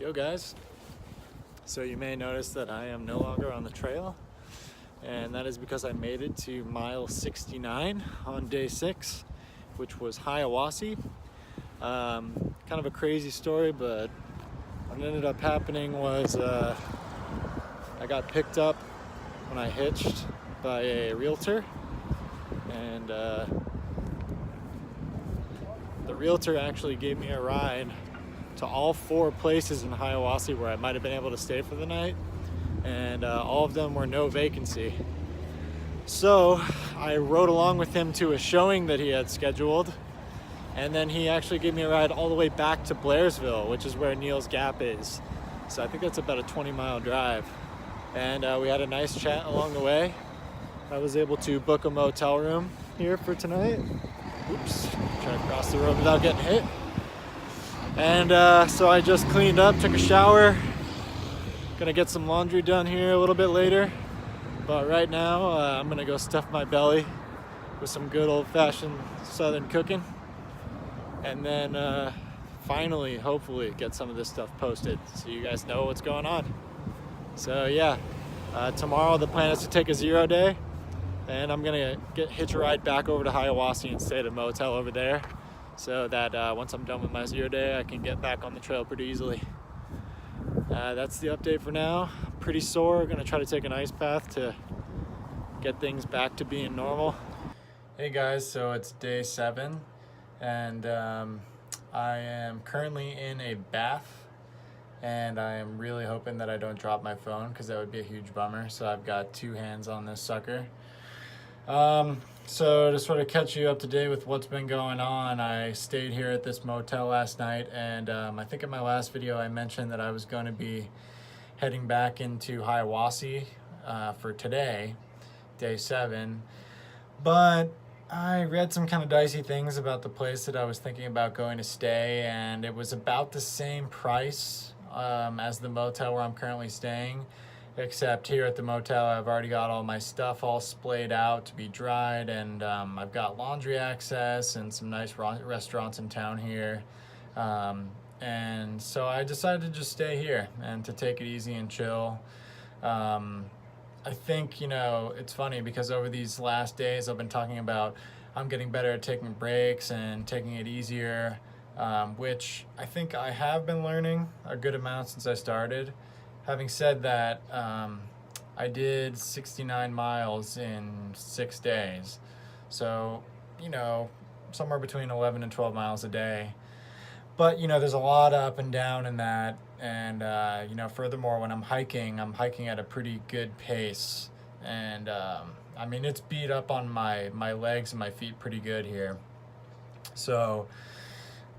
Yo guys, so you may notice that I am no longer on the trail, and that is because I made it to mile 69 on day 6, which was Hiawassee. Kind of a crazy story, but what ended up happening was I got picked up when I hitched by a realtor, and the realtor actually gave me a ride to all 4 places in Hiawassee where I might have been able to stay for the night, and all of them were no vacancy. So I rode along with him to a showing that he had scheduled, and then he actually gave me a ride all the way back to Blairsville, which is where Neil's Gap is. So I think that's about a 20-mile drive, and we had a nice chat along the way. I was able to book a motel room here for tonight. Oops, trying to cross the road without getting hit. And so I just cleaned up, took a shower. Gonna get some laundry done here a little bit later. But right now, I'm gonna go stuff my belly with some good old-fashioned Southern cooking. And then finally, hopefully, get some of this stuff posted so you guys know what's going on. So yeah, tomorrow the plan is to take a 0 day. And I'm gonna hitch a ride back over to Hiawassee and stay at a motel over there, so that once I'm done with my 0 day, I can get back on the trail pretty easily. That's the update for now. Pretty sore. Gonna try to take an ice bath to get things back to being normal. Hey guys, so it's day 7, and I am currently in a bath, and I am really hoping that I don't drop my phone, because that would be a huge bummer. So I've got 2 hands on this sucker. So to sort of catch you up to date with what's been going on, I stayed here at this motel last night, and I think in my last video I mentioned that I was going to be heading back into Hiawassee for today, day 7, but I read some kind of dicey things about the place that I was thinking about going to stay, and it was about the same price as the motel where I'm currently staying. Except here at the motel, I've already got all my stuff all splayed out to be dried, and I've got laundry access and some nice restaurants in town here. And so I decided to just stay here and to take it easy and chill. I think, you know, it's funny because over these last days I've been talking about I'm getting better at taking breaks and taking it easier, which I think I have been learning a good amount since I started. Having said that, I did 69 miles in 6 days. So, you know, somewhere between 11 and 12 miles a day. But, you know, there's a lot of up and down in that. And, you know, furthermore, when I'm hiking at a pretty good pace. And, I mean, it's beat up on my legs and my feet pretty good here. So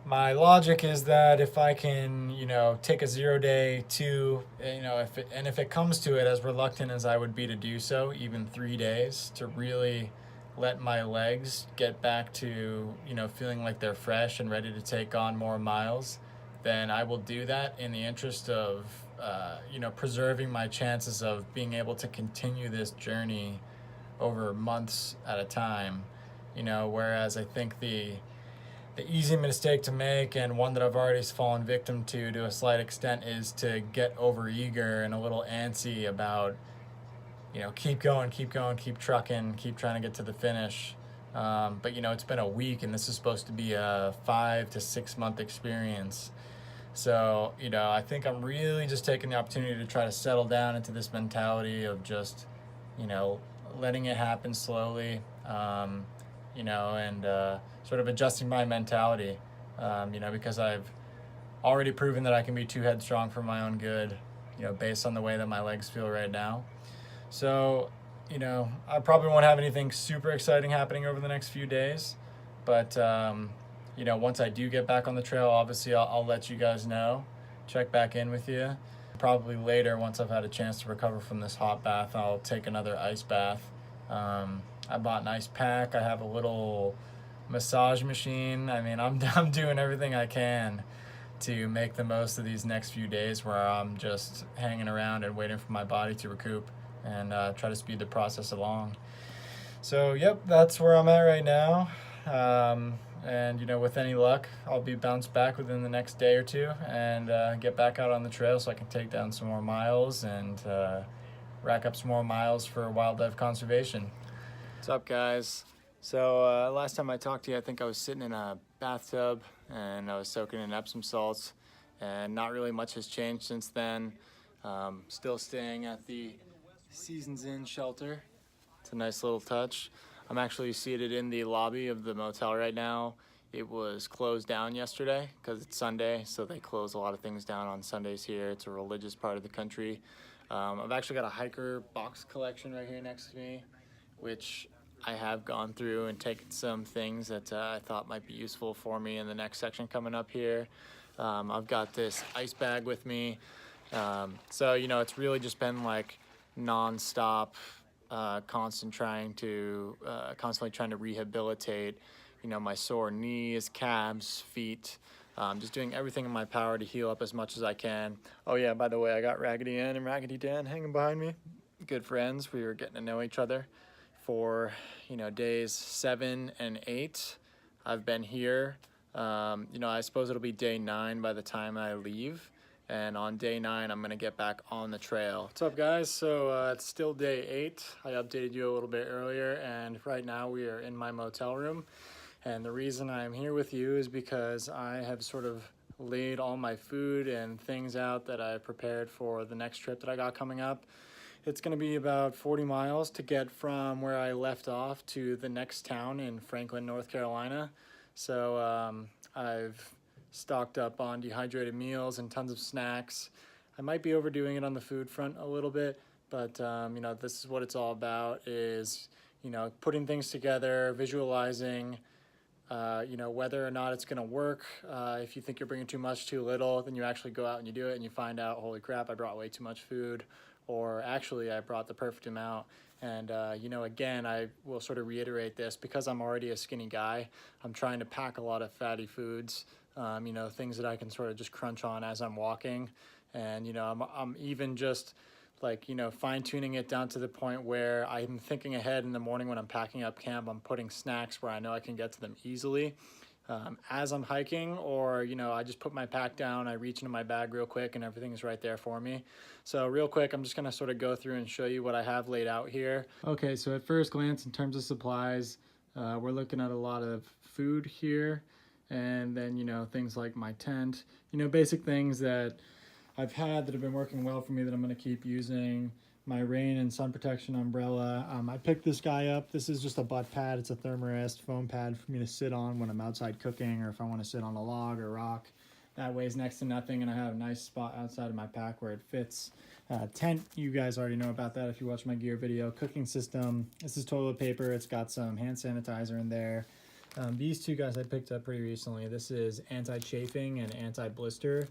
my logic is that if I can, you know, take a 0 day to, you know, if it comes to it, as reluctant as I would be to do so, even 3 days, to really let my legs get back to, you know, feeling like they're fresh and ready to take on more miles, then I will do that in the interest of, you know, preserving my chances of being able to continue this journey over months at a time. You know, whereas I think the easy mistake to make, and one that I've already fallen victim to a slight extent, is to get overeager and a little antsy about, you know, keep going, keep trucking, keep trying to get to the finish. But, you know, it's been a week, and this is supposed to be a 5 to 6 month experience. So, you know, I think I'm really just taking the opportunity to try to settle down into this mentality of just, you know, letting it happen slowly, you know, and sort of adjusting my mentality, you know, because I've already proven that I can be too headstrong for my own good, you know, based on the way that my legs feel right now. So, you know, I probably won't have anything super exciting happening over the next few days, but, you know, once I do get back on the trail, obviously I'll let you guys know, check back in with you. Probably later, once I've had a chance to recover from this hot bath, I'll take another ice bath. I bought an ice pack. I have a little massage machine. I mean, I'm doing everything I can to make the most of these next few days where I'm just hanging around and waiting for my body to recoup and try to speed the process along. So, yep, that's where I'm at right now. And with any luck, I'll be bounced back within the next day or two and get back out on the trail so I can take down some more miles and rack up some more miles for wildlife conservation. What's up, guys? So last time I talked to you, I think I was sitting in a bathtub and I was soaking in Epsom salts, and not really much has changed since then. Still staying at the Seasons Inn shelter. It's a nice little touch. I'm actually seated in the lobby of the motel right now. It was closed down yesterday because it's Sunday, so they close a lot of things down on Sundays here. It's a religious part of the country. I've actually got a hiker box collection right here next to me, which I have gone through and taken some things that I thought might be useful for me in the next section coming up here. I've got this ice bag with me. So it's really just been like non-stop, constantly trying to rehabilitate, my sore knees, calves, feet. Just doing everything in my power to heal up as much as I can. Oh yeah, by the way, I got Raggedy Ann and Raggedy Dan hanging behind me. Good friends. We were getting to know each other for, days 7 and 8. I've been here. I suppose it'll be day 9 by the time I leave. And on day 9, I'm gonna get back on the trail. What's up, guys? So it's still day 8. I updated you a little bit earlier, and right now we are in my motel room. And the reason I'm here with you is because I have sort of laid all my food and things out that I prepared for the next trip that I got coming up. It's gonna be about 40 miles to get from where I left off to the next town in Franklin, North Carolina. So I've stocked up on dehydrated meals and tons of snacks. I might be overdoing it on the food front a little bit, but this is what it's all about, is putting things together, visualizing whether or not it's going to work. If you think you're bringing too much, too little, then you actually go out and you do it and you find out, holy crap, I brought way too much food, or actually I brought the perfect amount. And again, I will sort of reiterate this, because I'm already a skinny guy, I'm trying to pack a lot of fatty foods, things that I can sort of just crunch on as I'm walking. And I'm even just fine-tuning it down to the point where I'm thinking ahead in the morning when I'm packing up camp. I'm putting snacks where I know I can get to them easily as I'm hiking, or I just put my pack down, I reach into my bag real quick and everything is right there for me. So real quick, I'm just gonna sort of go through and show you what I have laid out here. Okay, so at first glance, in terms of supplies, we're looking at a lot of food here, and then things like my tent, basic things that I've had that have been working well for me that I'm going to keep using. My rain and sun protection umbrella. I picked this guy up. This is just a butt pad. It's a Thermarest foam pad for me to sit on when I'm outside cooking, or if I want to sit on a log or rock. That weighs next to nothing, and I have a nice spot outside of my pack where it fits. Tent, you guys already know about that if you watch my gear video. Cooking system. This is toilet paper. It's got some hand sanitizer in there. These two guys I picked up pretty recently. This is anti-chafing and anti-blister,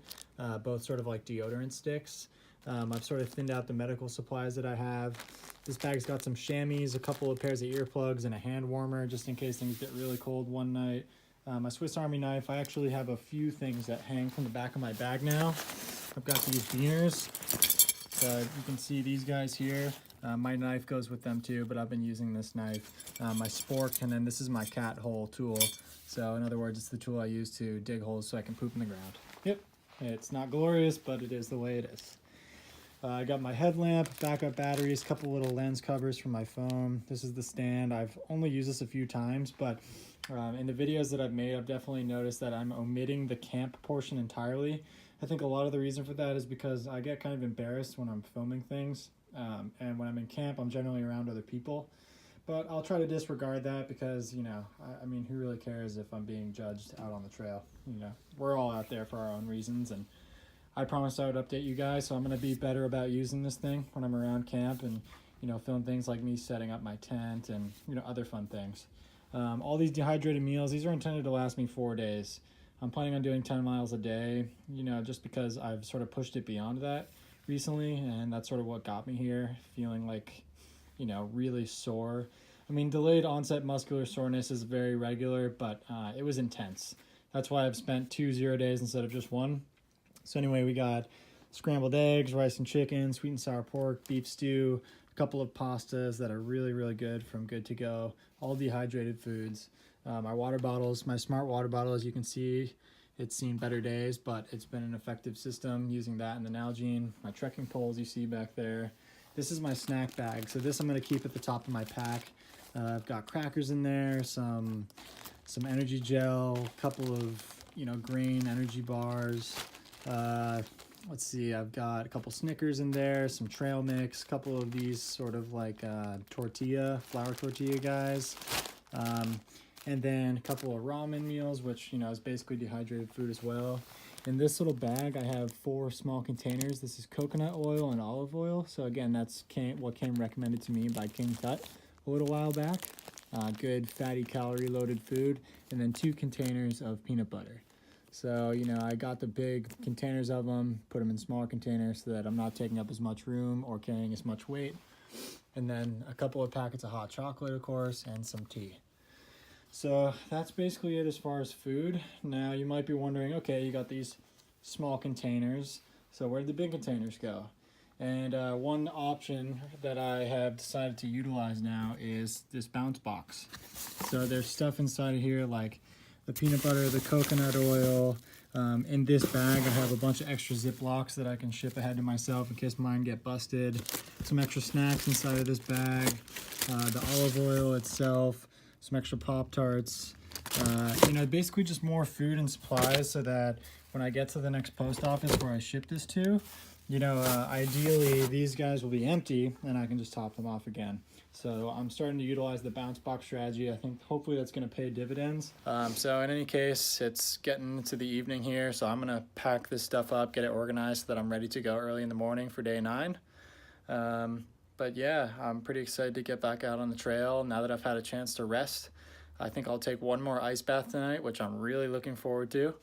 both sort of like deodorant sticks. I've sort of thinned out the medical supplies that I have. This bag's got some chamois, a couple of pairs of earplugs, and a hand warmer just in case things get really cold one night. My Swiss Army knife. I actually have a few things that hang from the back of my bag now. I've got these beaners. You can see these guys here. My knife goes with them too, but I've been using this knife. My spork, and then this is my cat hole tool. So in other words, it's the tool I use to dig holes so I can poop in the ground. Yep, it's not glorious, but it is the way it is. I got my headlamp, backup batteries, couple little lens covers for my phone. This is the stand. I've only used this a few times, but in the videos that I've made, I've definitely noticed that I'm omitting the camp portion entirely. I think a lot of the reason for that is because I get kind of embarrassed when I'm filming things. And when I'm in camp, I'm generally around other people. But I'll try to disregard that because, I mean, who really cares if I'm being judged out on the trail? We're all out there for our own reasons, and I promised I would update you guys, so I'm going to be better about using this thing when I'm around camp and, film things like me setting up my tent and, other fun things. All these dehydrated meals, these are intended to last me 4 days. I'm planning on doing 10 miles a day, just because I've sort of pushed it beyond that recently, and that's sort of what got me here, feeling like, really sore. I mean, delayed onset muscular soreness is very regular, but it was intense. That's why I've spent 2 0 days instead of just 1. So anyway, we got scrambled eggs, rice and chicken, sweet and sour pork, beef stew, a couple of pastas that are really, really good from Good to Go, all dehydrated foods. My water bottles, my smart water bottle, as you can see, it's seen better days, but it's been an effective system using that and the Nalgene. My trekking poles you see back there. This is my snack bag. So this I'm gonna keep at the top of my pack. I've got crackers in there, some energy gel, a couple of, grain energy bars. Let's see, I've got a couple Snickers in there, some trail mix, a couple of these sort of like flour tortilla guys. And then a couple of ramen meals, which, is basically dehydrated food as well. In this little bag, I have 4 small containers. This is coconut oil and olive oil. So again, that's what came recommended to me by King Tut a little while back. Good fatty calorie loaded food. And then 2 containers of peanut butter. So, I got the big containers of them, put them in smaller containers so that I'm not taking up as much room or carrying as much weight. And then a couple of packets of hot chocolate, of course, and some tea. So that's basically it as far as food. Now you might be wondering, okay, you got these small containers, so where did the big containers go? And one option that I have decided to utilize now is this bounce box. So there's stuff inside of here like the peanut butter, the coconut oil. In this bag I have a bunch of extra Ziplocs that I can ship ahead to myself in case mine get busted. Some extra snacks inside of this bag, the olive oil itself, some extra Pop-Tarts, basically just more food and supplies so that when I get to the next post office where I ship this to, ideally these guys will be empty and I can just top them off again. So I'm starting to utilize the bounce box strategy. I think hopefully that's going to pay dividends. So in any case, it's getting to the evening here, so I'm going to pack this stuff up, get it organized so that I'm ready to go early in the morning for day 9. But yeah, I'm pretty excited to get back out on the trail now that I've had a chance to rest. I think I'll take one more ice bath tonight, which I'm really looking forward to.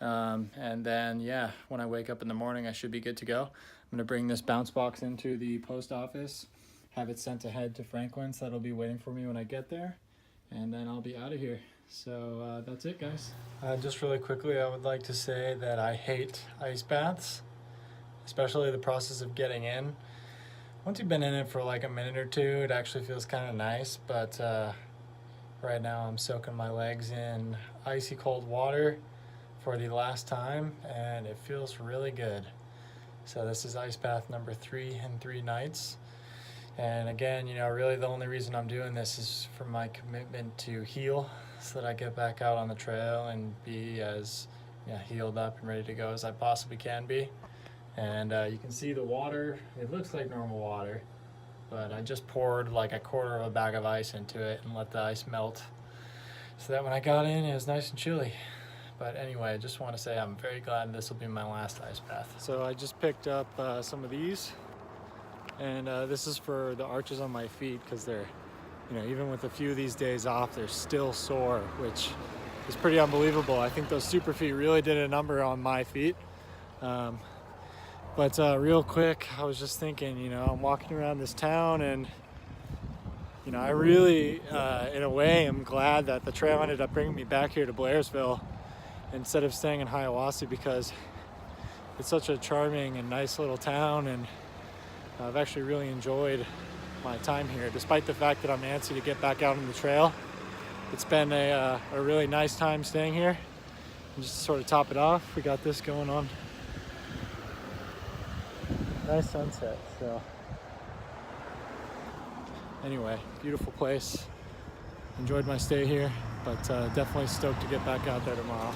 And then, yeah, when I wake up in the morning, I should be good to go. I'm going to bring this bounce box into the post office, have it sent ahead to Franklin's. That'll be waiting for me when I get there, and then I'll be out of here. So that's it, guys. Just really quickly, I would like to say that I hate ice baths, especially the process of getting in. Once you've been in it for like a minute or two, it actually feels kind of nice, but right now I'm soaking my legs in icy cold water for the last time, and it feels really good. So this is ice bath number 3 in 3 nights. And again, really the only reason I'm doing this is for my commitment to heal so that I get back out on the trail and be as healed up and ready to go as I possibly can be. And you can see the water, it looks like normal water, but I just poured like a quarter of a bag of ice into it and let the ice melt so that when I got in, it was nice and chilly. But anyway, I just want to say I'm very glad this will be my last ice bath. So I just picked up some of these, and this is for the arches on my feet because they're, even with a few of these days off, they're still sore, which is pretty unbelievable. I think those super feet really did a number on my feet. But real quick, I was just thinking, I'm walking around this town and, I really, in a way, am glad that the trail ended up bringing me back here to Blairsville instead of staying in Hiawassee, because it's such a charming and nice little town, and I've actually really enjoyed my time here, despite the fact that I'm antsy to get back out on the trail. It's been a really nice time staying here. And just to sort of top it off, we got this going on. Nice sunset. So anyway, beautiful place. Enjoyed my stay here, but definitely stoked to get back out there tomorrow.